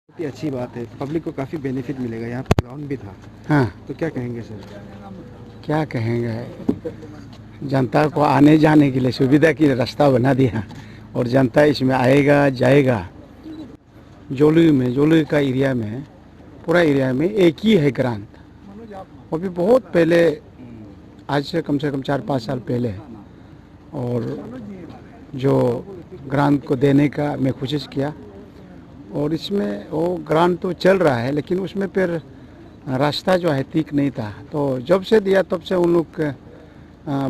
बहुत ही अच्छी बात है, पब्लिक को काफ़ी बेनिफिट मिलेगा। यहाँ पर ग्राउंड भी था, हाँ, तो क्या कहेंगे सर? क्या कहेंगे, जनता को आने जाने के लिए सुविधा की रास्ता बना दिया और जनता इसमें आएगा जाएगा। जोली का एरिया में, पूरा एरिया में एक ही है ग्रांट। वो भी बहुत पहले, आज से कम 4-5 साल पहले। और जो ग्रांट को देने का मैं कोशिश किया और इसमें वो ग्रांट तो चल रहा है, लेकिन उसमें फिर रास्ता जो है ठीक नहीं था। तो जब से दिया तब से उन लोग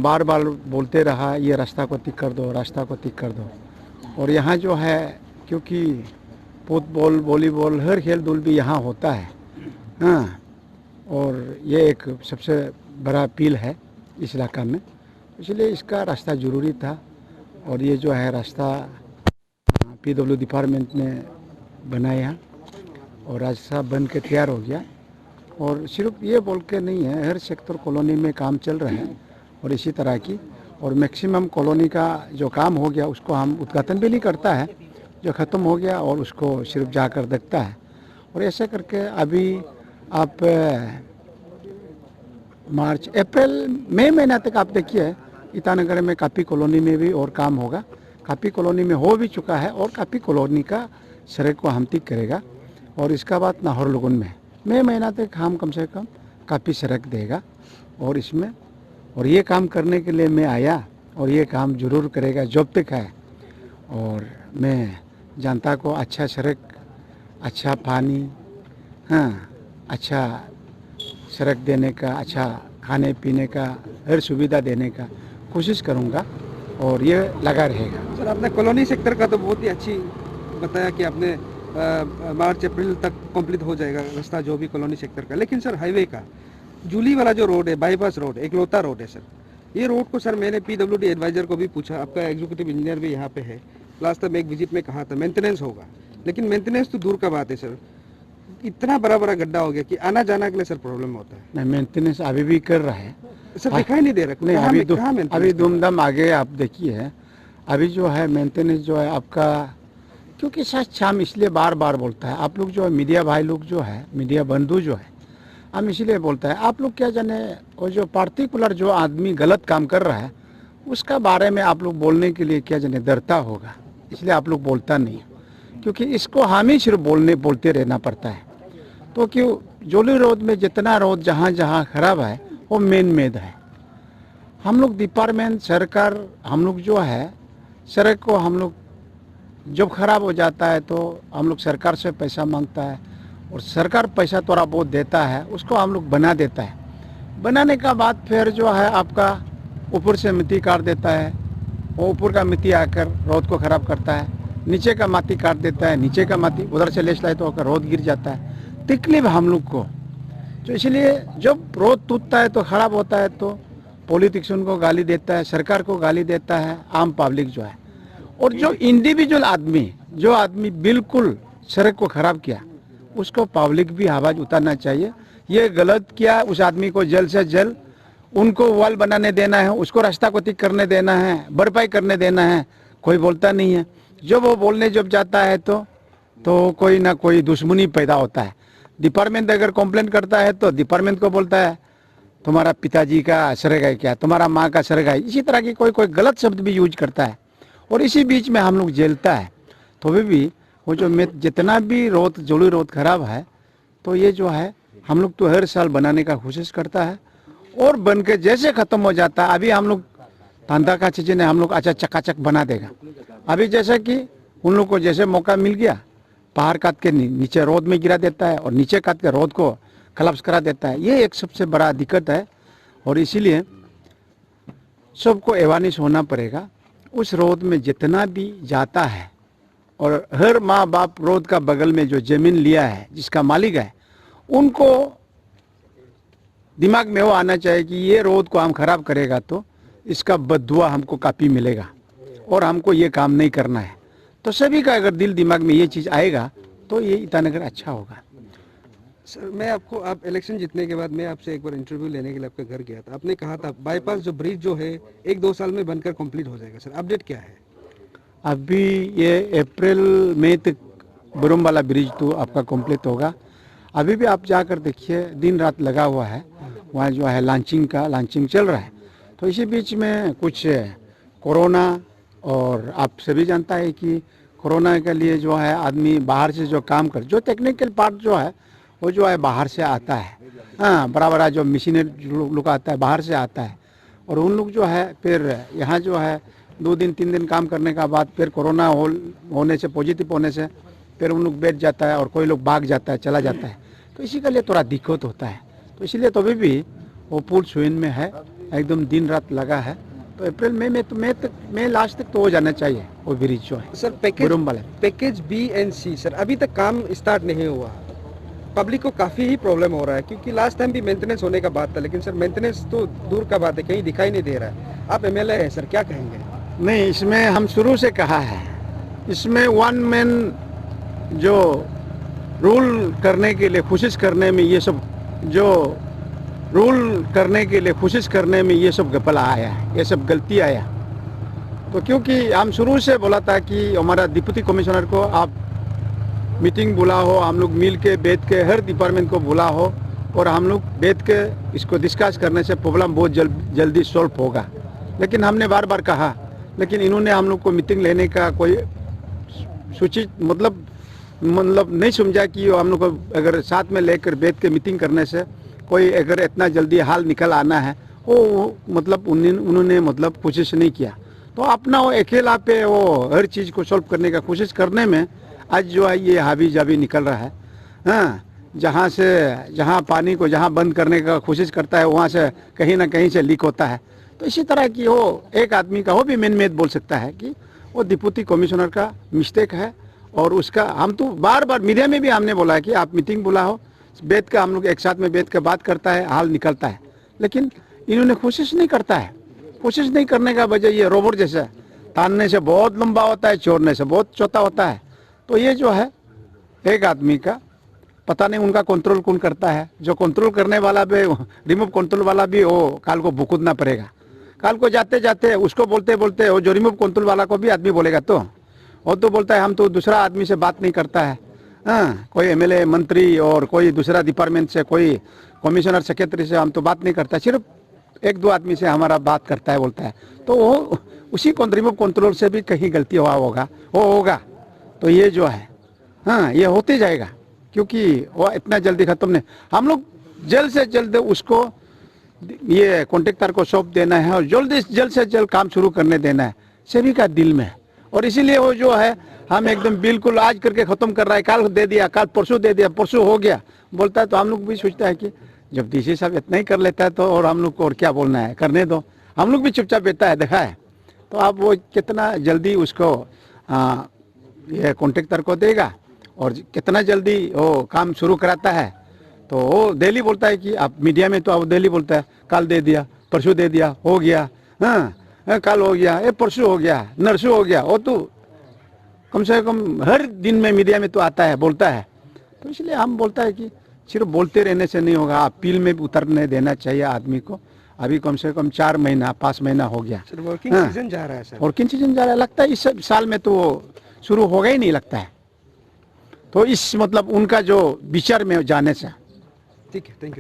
बार बार बोलते रहा, ये रास्ता को ठीक कर दो, रास्ता को ठीक कर दो। और यहाँ जो है, क्योंकि फुटबॉल, वॉलीबॉल, हर खेल धूल भी यहाँ होता है। हाँ, और ये एक सबसे बड़ा अपील है इस इलाका में, इसलिए इसका रास्ता ज़रूरी था। और ये जो है रास्ता PW डिपार्टमेंट ने बनाया और रास्ता बन के तैयार हो गया। और सिर्फ ये बोल के नहीं है, हर सेक्टर कॉलोनी में काम चल रहा है और इसी तरह की। और मैक्सिमम कॉलोनी का जो काम हो गया उसको हम उद्घाटन भी नहीं करता है, जो ख़त्म हो गया और उसको सिर्फ जाकर देखता है। और ऐसे करके अभी आप मार्च, अप्रैल, मई महीना तक आप देखिए, ईटानगर में काफ़ी कॉलोनी में भी और काम होगा। काफ़ी कॉलोनी में हो भी चुका है और काफ़ी कॉलोनी का सड़क को हम ठीक करेगा। और इसका बाद नाहरलगुन में मई महीना तक हम कम से कम काफ़ी सड़क देगा। और इसमें और ये काम करने के लिए मैं आया और ये काम ज़रूर करेगा जब तक है। और मैं जनता को अच्छा सड़क, अच्छा पानी, हाँ, अच्छा सड़क देने का, अच्छा खाने पीने का, हर सुविधा देने का कोशिश करूँगा और ये लगा रहेगा। सर, आपने कॉलोनी सेक्टर का तो बहुत ही अच्छी बताया कि आपने मार्च अप्रैल तक कंप्लीट हो जाएगा रास्ता, जो भी कॉलोनी सेक्टर का। लेकिन सर, हाईवे का जूली वाला जो रोड है, बाईपास रोड, एकलौता रोड है सर, ये रोड को सर मैंने PWD एडवाइजर को भी पूछा, आपका एग्जीक्यूटिव इंजीनियर भी यहाँ पे है, लास्ट टाइम एक विजिट में कहा था मेंटेनेंस होगा, लेकिन मेंटेनेंस तो दूर का बात है सर। इतना बड़ा बड़ा गड्ढा हो गया कि आना जाना के लिए सर प्रॉब्लम होता है। नहीं, मेंटेनेंस अभी भी कर रहा है सर, दिखाई नहीं दे रहा। नहीं, अभी maintenance धूमधाम आगे आप देखिए। अभी जो है मेंटेनेंस जो है आपका, क्योंकि सच शाम इसलिए बार बार बोलता है, आप लोग जो है मीडिया भाई लोग जो है, मीडिया बंधु जो है, हम इसीलिए बोलता है, आप लोग क्या जाने, वो जो पार्टिकुलर जो आदमी गलत काम कर रहा है उसका बारे में आप लोग बोलने के लिए क्या जाने डरता होगा, इसलिए आप लोग बोलता नहीं है। क्योंकि इसको हम ही सिर्फ बोलते रहना पड़ता है। तो क्यों जोली रोड में जितना रोड जहाँ जहाँ खराब है वो मेन है। हम लोग डिपार्टमेंट, सरकार, हम लोग जो है सड़क को, हम लोग जब खराब हो जाता है तो हम लोग सरकार से पैसा मांगता है और सरकार पैसा थोड़ा बहुत देता है, उसको हम लोग बना देता है। बनाने का बाद फिर जो है आपका ऊपर से मिट्टी काट देता है, वो ऊपर का मिट्टी आकर रोड को ख़राब करता है, नीचे का माटी काट देता है, नीचे का माटी उधर से लेस लाए तो रोड गिर जाता है, तकलीफ हम लोग को। तो इसलिए जब रोड टूटता है तो ख़राब होता है तो पॉलिटिशियन को गाली देता है, सरकार को गाली देता है आम पब्लिक जो है। और जो इंडिविजुअल आदमी, जो आदमी बिल्कुल सड़क को ख़राब किया, उसको पब्लिक भी आवाज़ उतारना चाहिए। ये गलत किया, उस आदमी को जल्द से जल्द उनको वॉल बनाने देना है, उसको रास्ता को ठीक करने देना है, भरपाई करने देना है। कोई बोलता नहीं है। जब वो बोलने जब जाता है तो कोई ना कोई दुश्मनी पैदा होता है। डिपार्टमेंट अगर कंप्लेंट करता है तो डिपार्टमेंट को बोलता है तुम्हारा पिताजी का सड़क है क्या, तुम्हारा माँ का सड़क है, इसी तरह की कोई गलत शब्द भी यूज करता है। और इसी बीच में हम लोग झेलता है। तो भी वो जो जितना भी रोड, जोली रोड खराब है, तो ये जो है हम लोग तो हर साल बनाने का कोशिश करता है और बन के जैसे ख़त्म हो जाता है, अभी हम लोग धंधा का चीज़ें ने हम लोग अच्छा चकाचक बना देगा। अभी जैसे कि उन लोग को जैसे मौका मिल गया, पहाड़ काट के नीचे रोड में गिरा देता है और नीचे काट के रोड को कलप्स करा देता है। ये एक सबसे बड़ा दिक्कत है और इसीलिए सबको अवेयरनेस होना पड़ेगा। उस रोड में जितना भी जाता है और हर माँ बाप रोड का बगल में जो ज़मीन लिया है, जिसका मालिक है, उनको दिमाग में वो आना चाहिए कि ये रोड को हम खराब करेगा तो इसका बददुआ हमको काफ़ी मिलेगा और हमको ये काम नहीं करना है। तो सभी का अगर दिल दिमाग में ये चीज़ आएगा तो ये ईटानगर अच्छा होगा। सर, मैं आपको, आप इलेक्शन जीतने के बाद मैं आपसे एक बार इंटरव्यू लेने के लिए आपके घर गया था, आपने कहा था बाईपास जो ब्रिज जो है 1-2 साल में बनकर कंप्लीट हो जाएगा। सर, अपडेट क्या है? अभी ये अप्रैल मई तक बुरुमवाला ब्रिज तो आपका कंप्लीट होगा। अभी भी आप जाकर देखिए, दिन रात लगा हुआ है वहाँ जो है लॉन्चिंग चल रहा है। तो इसी बीच में कुछ कोरोना, और आप सभी जानता है कि कोरोना के लिए जो है आदमी बाहर से जो काम कर, जो टेक्निकल पार्ट जो है वो जो है बाहर से आता है। हाँ, बड़ा बड़ा जो मशीनरी लोग आता है बाहर से आता है, और उन लोग जो है फिर यहाँ जो है 2 दिन 3 दिन काम करने का बाद फिर कोरोना होने से, पॉजिटिव होने से फिर उन लोग बैठ जाता है और कोई लोग भाग जाता है, चला जाता है। तो इसी के लिए थोड़ा दिक्कत होता है। तो इसीलिए तो अभी भी वो पुल सुइन में है, एकदम दिन रात लगा है। तो अप्रैल मई लास्ट तक तो हो जाना चाहिए वो ब्रिज जो है sir package B and C sir अभी तक काम स्टार्ट नहीं हुआ। पब्लिक को काफ़ी ही प्रॉब्लम हो रहा है, क्योंकि लास्ट टाइम भी मेंटेनेंस होने का बात था, लेकिन सर मेंटेनेंस तो दूर का बात है, कहीं दिखाई नहीं दे रहा है। आप एमएलए हैं सर, क्या कहेंगे? नहीं, इसमें हम शुरू से कहा है, इसमें वन मैन जो रूल करने के लिए कोशिश करने में ये सब ये सब गपला आया है, ये सब गलती आया। तो क्योंकि हम शुरू से बोला था कि हमारा डिप्टी कमिश्नर को आप मीटिंग बुलाओ, हम लोग मिल के बैठ के हर डिपार्टमेंट को बुलाओ, और हम लोग बैठ के इसको डिस्कस करने से प्रॉब्लम बहुत जल्दी सॉल्व होगा। लेकिन हमने बार बार कहा, लेकिन इन्होंने हम लोग को मीटिंग लेने का कोई सूचित मतलब नहीं समझा कि हम लोग को अगर साथ में लेकर बैठ के मीटिंग करने से कोई अगर इतना जल्दी हाल निकल आना है, वो मतलब उन्होंने मतलब कोशिश नहीं किया। तो अपना वो अकेला पे वो हर चीज़ को सॉल्व करने का कोशिश करने में आज जो है ये हावी जावी निकल रहा है। हाँ, जहाँ पानी को जहाँ बंद करने का कोशिश करता है वहाँ से कहीं ना कहीं से लीक होता है। तो इसी तरह की वो एक आदमी का, वो भी मेन बोल सकता है कि वो डिप्टी कमिश्नर का मिस्टेक है। और उसका हम तो बार बार मीडिया में भी हमने बोला है कि आप मीटिंग बुलाओ, बैठ कर हम लोग एक साथ में बैठ कर बात करता है, हाल निकलता है। लेकिन इन्होंने कोशिश नहीं करता है। कोशिश नहीं करने का वजह ये रोबोट जैसा तानने से बहुत लंबा होता है, छोड़ने से बहुत छोटा होता है। तो ये जो है एक आदमी का पता नहीं उनका कंट्रोल कौन करता है। जो कंट्रोल करने वाला भी, रिमूव कंट्रोल वाला भी, वो काल को भुगतना पड़ेगा। काल को जाते जाते उसको बोलते बोलते वो जो रिमूव कंट्रोल वाला को भी आदमी बोलेगा, तो वो तो बोलता है हम तो दूसरा आदमी से बात नहीं करता है। हाँ, कोई एमएलए मंत्री और कोई दूसरा डिपार्टमेंट से, कोई कमिश्नर सेक्रेटरी से हम तो बात नहीं करता, सिर्फ 1-2 आदमी से हमारा बात करता है, बोलता है। तो वो उसी रिमूव कंट्रोल से भी कहीं गलती होगा। तो ये जो है, हाँ, ये होते जाएगा, क्योंकि वो इतना जल्दी खत्म नहीं। हम लोग जल्द से जल्द उसको ये कॉन्ट्रैक्टर को सौंप देना है और जल्द से जल्द काम शुरू करने देना है, सभी का दिल में है। और इसीलिए वो जो है हम एकदम बिल्कुल आज करके ख़त्म कर रहा है, कल दे दिया, कल परसों दे दिया, परसों हो गया बोलता है। तो हम लोग भी सोचता है कि जब डीसी साहब इतना ही कर लेता है तो और हम लोग को और क्या बोलना है, करने दो। हम लोग भी चुपचाप बैठा है, देखा है। तो अब वो कितना जल्दी उसको ये कॉन्ट्रैक्टर को देगा और कितना जल्दी वो काम शुरू कराता है। तो वो डेली बोलता है कि आप मीडिया में तो अब डेली बोलता है कल दे दिया, परसों दे दिया, हो गया, हाँ, कल हो गया, ये परसों हो गया, नरसों हो गया। वो तो कम से कम हर दिन में मीडिया में तो आता है, बोलता है। तो इसलिए हम बोलता है कि सिर्फ बोलते रहने से नहीं होगा, अपील में भी उतरने देना चाहिए आदमी को। अभी कम से कम 4 महीना 5 महीना हो गया, वर्किंग सीजन जा रहा है सर। वर्किंग सीजन जा रहा है, लगता है इस साल में तो शुरू होगा ही नहीं, लगता है। तो इस मतलब उनका जो विचार में जाने से। ठीक है, थैंक यू।